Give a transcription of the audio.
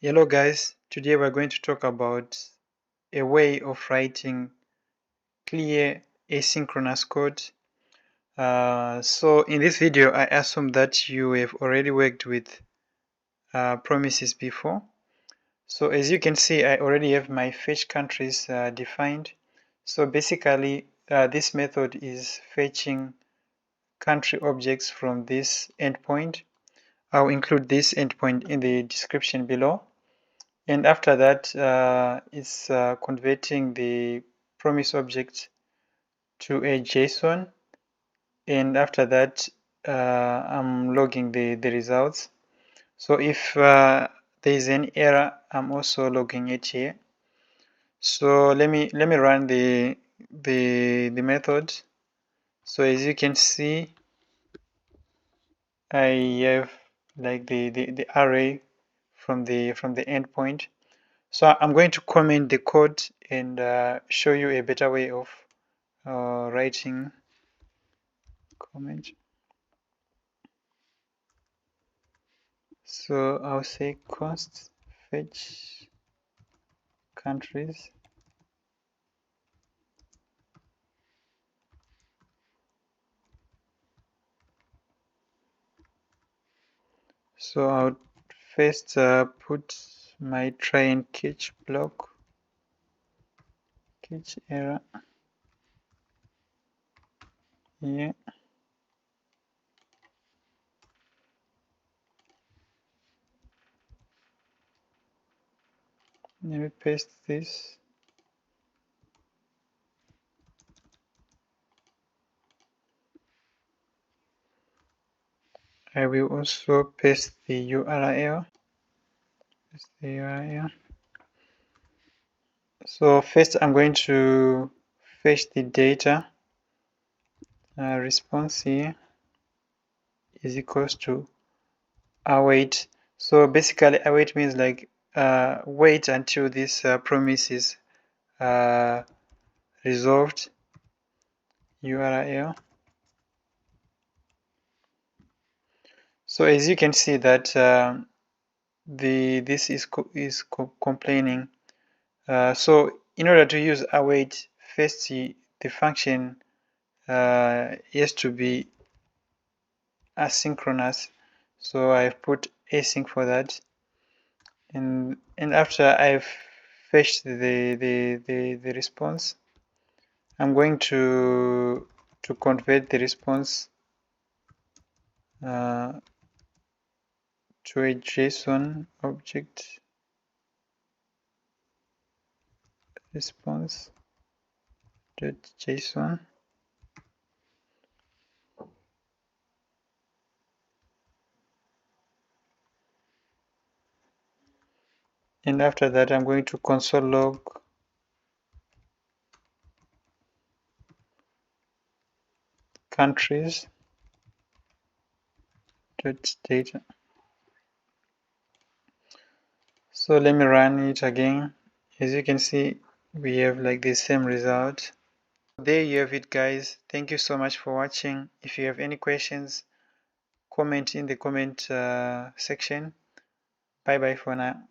Hello guys, today we're going to talk about a way of writing clear asynchronous code. So in this video I assume that you have already worked with promises before. So as you can see, I already have my fetch countries defined. So basically this method is fetching country objects from this endpoint. I'll include this endpoint in the description below. And after that, it's converting the promise object to a JSON. And after that, I'm logging the results. So if there is an error, I'm also logging it here. So let me run the method. So as you can see, I have like the array from the endpoint. So I'm going to comment the code and show you a better way of writing comment. So I'll say const fetch countries. So I'll first put my try and catch block, catch error here. Let me paste this. I will also paste the URL. Paste the URL. So first I'm going to fetch the data. Response here is equals to await. So basically await means like wait until this promise is resolved. URL. So as you can see that this is complaining. So in order to use await, first the function has to be asynchronous. So I've put async for that, and after I've fetched the response, I'm going to convert the response to a JSON object. Response.json. And after that, I'm going to console log countries data. So let me run it again. As you can see, we have like the same result. There you have it, guys. Thank you so much for watching. If you have any questions, comment in the comment section. Bye bye for now.